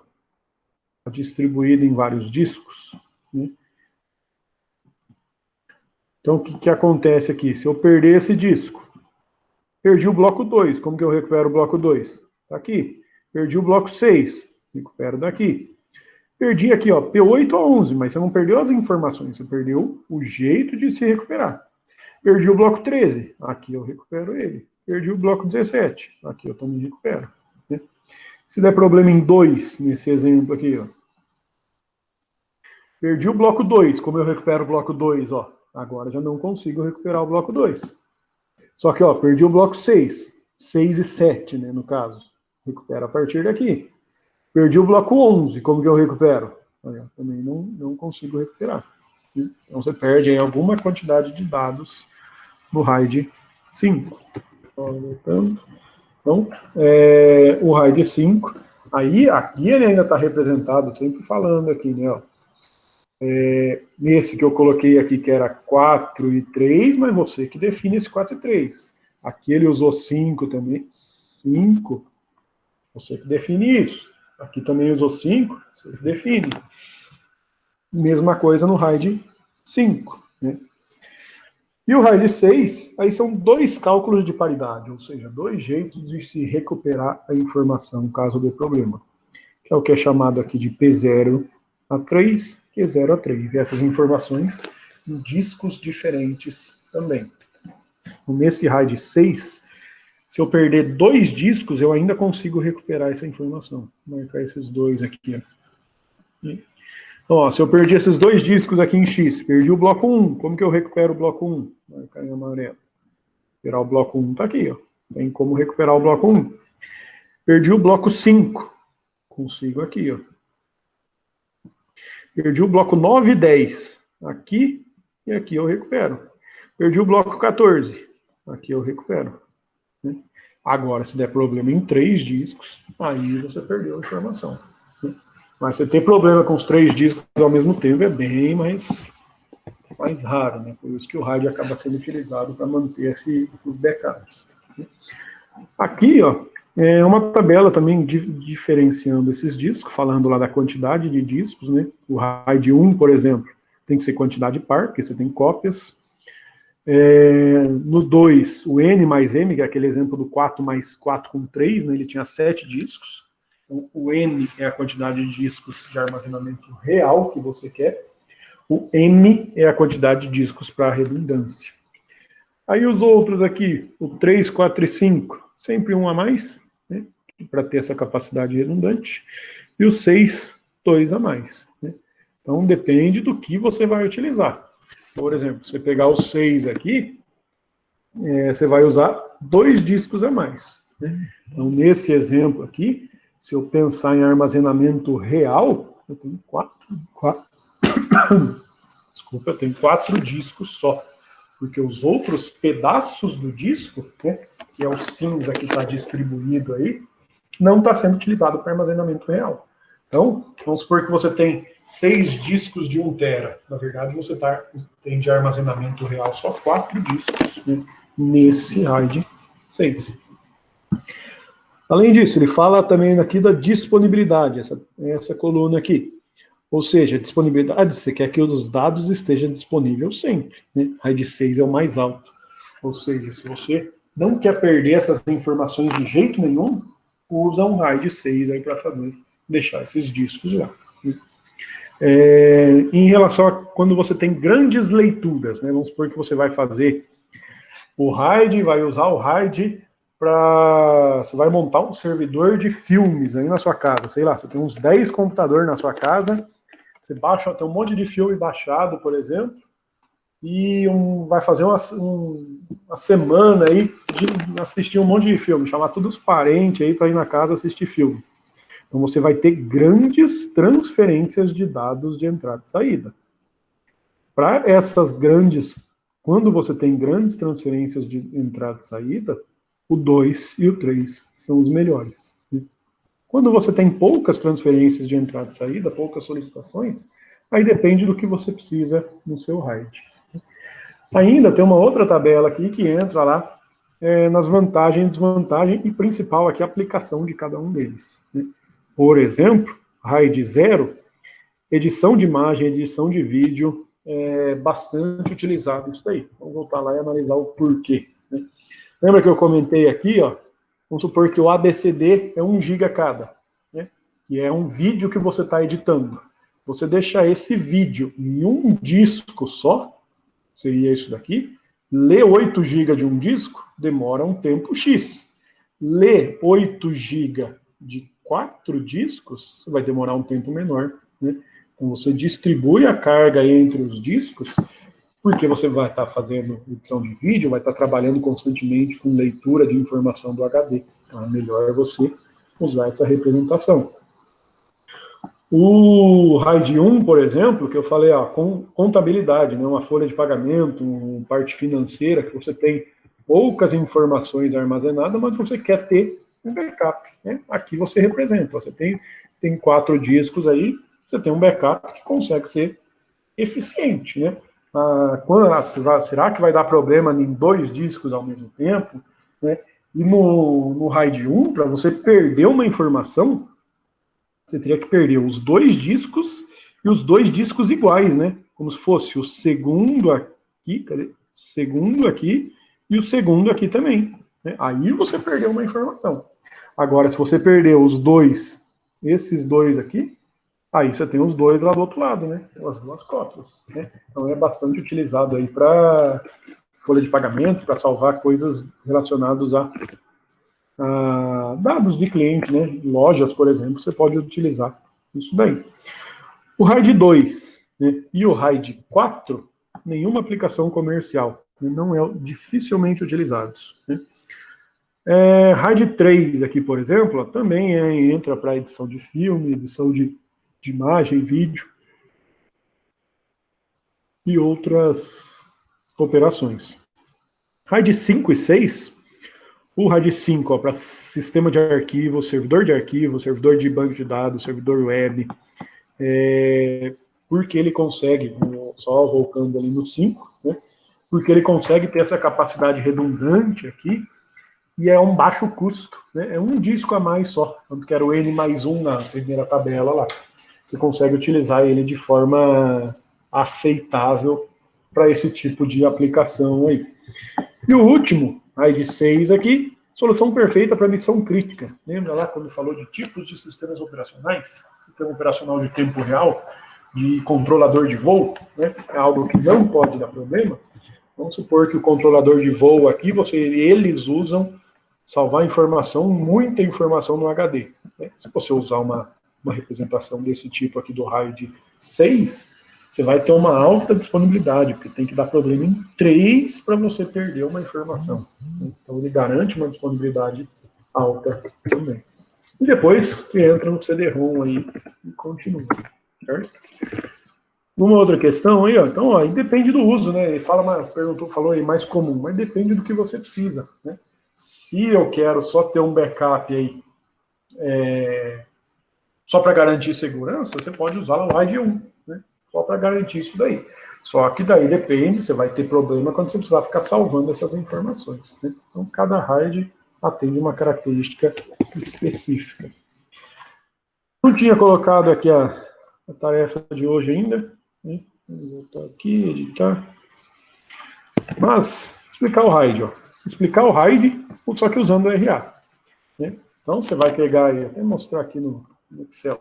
está distribuído em vários discos. Então, o que acontece aqui? Se eu perder esse disco, perdi o bloco 2. Como que eu recupero o bloco 2? Está aqui. Perdi o bloco 6. Recupero daqui. Perdi aqui, ó, P8 a 11, mas você não perdeu as informações, você perdeu o jeito de se recuperar. Perdi o bloco 13. Aqui eu recupero ele. Perdi o bloco 17. Aqui eu também recupero. Se der problema em 2, nesse exemplo aqui, ó. Perdi o bloco 2. Como eu recupero o bloco 2, ó? Agora já não consigo recuperar o bloco 2. Só que, ó, perdi o bloco 6. 6 e 7, no caso. Recupero a partir daqui. Perdi o bloco 11. Como que eu recupero? Olha, também não consigo recuperar. Então você perde aí alguma quantidade de dados no RAID 5. Então, o RAID 5, aí aqui ele ainda está representado, sempre falando aqui, ó. Nesse que eu coloquei aqui, que era 4 e 3, mas você que define esse 4 e 3. Aqui ele usou 5 também. 5, você que define isso. Aqui também usou 5, você que define. Mesma coisa no RAID 5. E o RAID 6, aí são 2 cálculos de paridade, ou seja, 2 jeitos de se recuperar a informação caso dê problema. Que é o que é chamado aqui de P0 a 3, Q0 a 3. E essas informações em discos diferentes também. Então, nesse RAID 6, Se eu perder 2 discos, eu ainda consigo recuperar essa informação. Vou marcar esses 2 aqui. Ó. Então, ó, se eu perdi esses 2 discos aqui em X, perdi o bloco 1, como que eu recupero o bloco 1? Vou marcar em amarelo. Recuperar o bloco 1 está aqui, ó. Tem como recuperar o bloco 1. Perdi o bloco 5. Consigo aqui, ó. Perdi o bloco 9 e 10. Aqui e aqui eu recupero. Perdi o bloco 14. Aqui eu recupero. Né? Agora, se der problema em 3 discos, aí você perdeu a informação. Né? Mas você ter problema com os 3 discos ao mesmo tempo é bem mais raro, né? Por isso que o RAID acaba sendo utilizado para manter esses backups. Né? Aqui, ó, é uma tabela também diferenciando esses discos, falando lá da quantidade de discos, né? O RAID 1, por exemplo, tem que ser quantidade par, porque você tem cópias. No 2, o N mais M, que é aquele exemplo do 4 mais 4 com 3, né? Ele tinha 7 discos. Então, o N é a quantidade de discos de armazenamento real que você quer. O M é a quantidade de discos para redundância. Aí os outros aqui, o 3, 4 e 5, sempre um a mais, né, para ter essa capacidade redundante. E o 6, 2 a mais. Né? Então depende do que você vai utilizar. Por exemplo, você pegar o 6 aqui, você vai usar 2 discos a mais. Né? Então nesse exemplo aqui, se eu pensar em armazenamento real, eu tenho 4 discos só. Porque os outros pedaços do disco, né, que é o cinza que está distribuído aí, não está sendo utilizado para armazenamento real. Então, vamos supor que você tem 6 discos de 1 tera. Na verdade, você tem de armazenamento real só 4 discos, né, nesse RAID 6. Além disso, ele fala também aqui da disponibilidade, essa coluna aqui. Ou seja, disponibilidade, você quer que os dados estejam disponíveis sempre. Né? RAID 6 é o mais alto. Ou seja, se você não quer perder essas informações de jeito nenhum, usa um RAID 6 aí para deixar esses discos lá. Em relação a quando você tem grandes leituras, né? Vamos supor que você vai fazer o RAID, vai usar o RAID para... Você vai montar um servidor de filmes aí na sua casa. Sei lá, você tem uns 10 computadores na sua casa, você baixa, tem um monte de filme baixado, por exemplo, e vai fazer uma semana aí de assistir um monte de filme, chamar todos os parentes aí para ir na casa assistir filme. Então você vai ter grandes transferências de dados de entrada e saída. Para essas grandes, quando você tem grandes transferências de entrada e saída, o 2 e o 3 são os melhores. Quando você tem poucas transferências de entrada e saída, poucas solicitações, aí depende do que você precisa no seu RAID. Ainda tem uma outra tabela aqui que entra lá nas vantagens e desvantagens, e principal aqui a aplicação de cada um deles. Né? Por exemplo, RAID 0, edição de imagem, edição de vídeo, é bastante utilizado isso daí. Vamos voltar lá e analisar o porquê. Né? Lembra que eu comentei aqui, ó? Vamos supor que o ABCD é 1 GB cada, né? Que é um vídeo que você está editando. Você deixar esse vídeo em um disco só, seria isso daqui, ler 8 GB de um disco demora um tempo X. Ler 8 GB de 4 discos, você vai demorar um tempo menor. Né? Então você distribui a carga entre os discos, porque você vai estar fazendo edição de vídeo, vai estar trabalhando constantemente com leitura de informação do HD. Então é melhor você usar essa representação. O RAID 1, por exemplo, que eu falei, com contabilidade, né, uma folha de pagamento, uma parte financeira, que você tem poucas informações armazenadas, mas você quer ter um backup. Né? Aqui você representa, você tem 4 discos aí, você tem um backup que consegue ser eficiente, né? Será que vai dar problema em 2 discos ao mesmo tempo? Né? E no RAID 1, para você perder uma informação, você teria que perder os 2 discos e os 2 discos iguais, né? Como se fosse o segundo aqui, segundo aqui e o segundo aqui também. Né? Aí você perdeu uma informação. Agora, se você perdeu os 2, esses 2 aqui, aí você tem os 2 lá do outro lado, né? As 2 cópias. Né? Então é bastante utilizado aí para folha de pagamento, para salvar coisas relacionadas a dados de cliente, né? Lojas, por exemplo, você pode utilizar isso daí. O RAID 2, né, e o RAID 4, nenhuma aplicação comercial, né, não é dificilmente utilizados. Né? RAID 3 aqui, por exemplo, também entra para edição de filme, edição de imagem, vídeo e outras operações. RAID 5 e 6, o RAID 5 para sistema de arquivo, servidor de banco de dados, servidor web, porque ele consegue, só voltando ali no 5, né, porque ele consegue ter essa capacidade redundante aqui e é um baixo custo. Né, é um disco a mais só, tanto que era o N mais um na primeira tabela lá. Você consegue utilizar ele de forma aceitável para esse tipo de aplicação aí. E o último, RAID 6 aqui, solução perfeita para missão crítica. Lembra lá quando falou de tipos de sistemas operacionais? Sistema operacional de tempo real, de controlador de voo, né? É algo que não pode dar problema. Vamos supor que o controlador de voo aqui, eles usam salvar informação, muita informação no HD. Né? Se você usar uma representação desse tipo aqui do RAID 6, você vai ter uma alta disponibilidade, porque tem que dar problema em 3 para você perder uma informação. Então ele garante uma disponibilidade alta também. E depois entra no CD-ROM aí e continua. Certo? Uma outra questão aí, ó, então, ó, depende do uso, né? Ele falou aí mais comum, mas depende do que você precisa, né? Se eu quero só ter um backup aí, só para garantir segurança, você pode usar o RAID 1, né? Só para garantir isso daí. Só que daí depende, você vai ter problema quando você precisar ficar salvando essas informações. Né? Então, cada RAID atende uma característica específica. Não tinha colocado aqui a tarefa de hoje ainda. Né? Vou voltar aqui, editar. Mas, explicar o RAID. Ó. Explicar o RAID, só que usando o RA. Né? Então, você vai pegar aí, até mostrar aqui no Excel.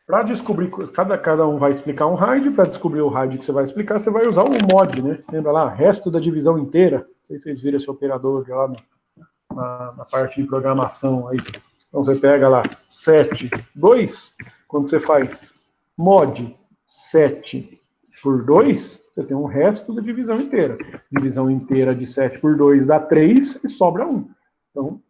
Para descobrir, cada um vai explicar um RAID, para descobrir o RAID que você vai explicar, você vai usar o mod, né? Lembra lá, resto da divisão inteira. Não sei se vocês viram esse operador lá na parte de programação aí. Então você pega lá 7, 2, quando você faz mod 7 por 2, você tem um resto da divisão inteira. Divisão inteira de 7 por 2 dá 3 e sobra 1. Então,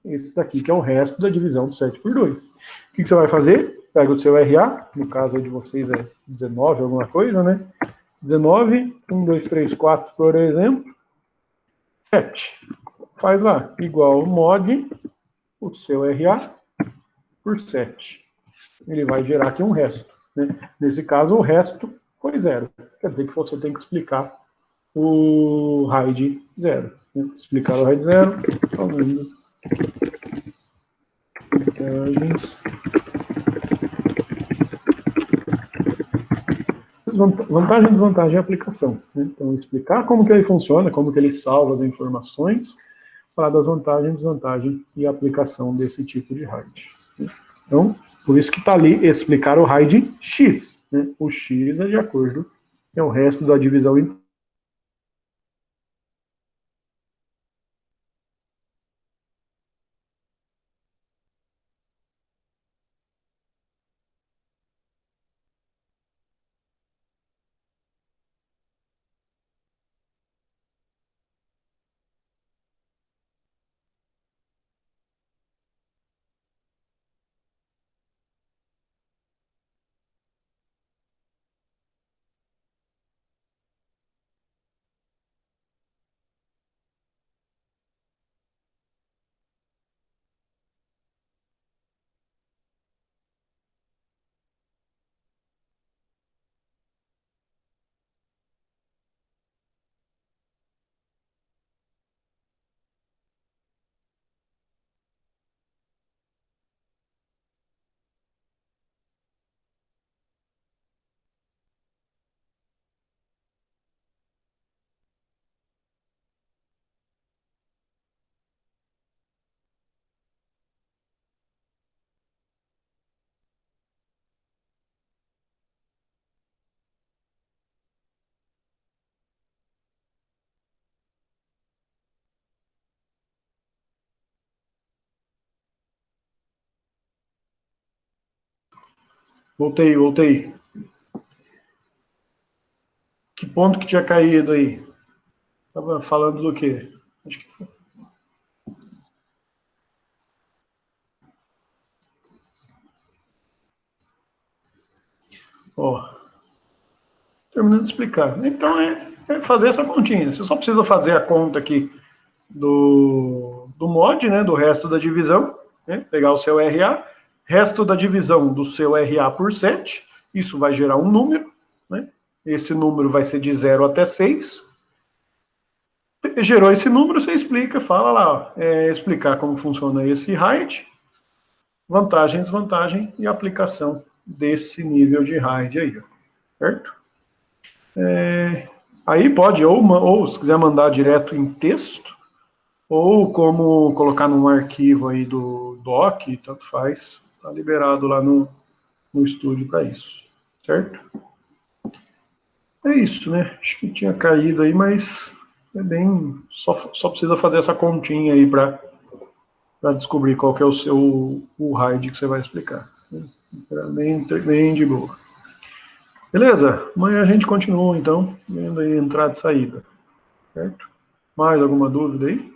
esse daqui que é o resto da divisão de 7 por 2. O que você vai fazer? Pega o seu RA, no caso de vocês é 19, alguma coisa, né? 19, 1, 2, 3, 4, por exemplo, 7. Faz lá, igual mod, o seu RA, por 7. Ele vai gerar aqui um resto. Né? Nesse caso, o resto foi 0. Quer dizer que você tem que explicar o RAID 0. Né? Explicar o RAID 0, falando vantagem e desvantagem da aplicação. Né? Então, explicar como que ele funciona, como que ele salva as informações, falar das vantagens e desvantagens e aplicação desse tipo de RAID. Né? Então, por isso que está ali explicar o RAID X. Né? O X é de acordo com o resto da divisão inteira. Voltei. Que ponto que tinha caído aí? Estava falando do quê? Acho que foi. Ó, terminando de explicar. Então é fazer essa continha. Você só precisa fazer a conta aqui do mod, né, do resto da divisão, né, pegar o seu RA, resto da divisão do seu RA por 7, isso vai gerar um número, né, esse número vai ser de 0 até 6. Gerou esse número, você explica, fala lá, explicar como funciona esse RAID, vantagem, desvantagem e aplicação desse nível de RAID aí, certo? Aí pode, ou se quiser mandar direto em texto, ou como colocar num arquivo aí do doc, tanto faz, está liberado lá no estúdio para isso, certo? É isso, né? Acho que tinha caído aí, mas é bem. Só precisa fazer essa continha aí para descobrir qual que é o RAID que você vai explicar. Bem de boa. Beleza? Amanhã a gente continua, então, vendo aí entrada e saída, certo? Mais alguma dúvida aí?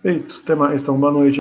Feito. Até mais, então. Boa noite.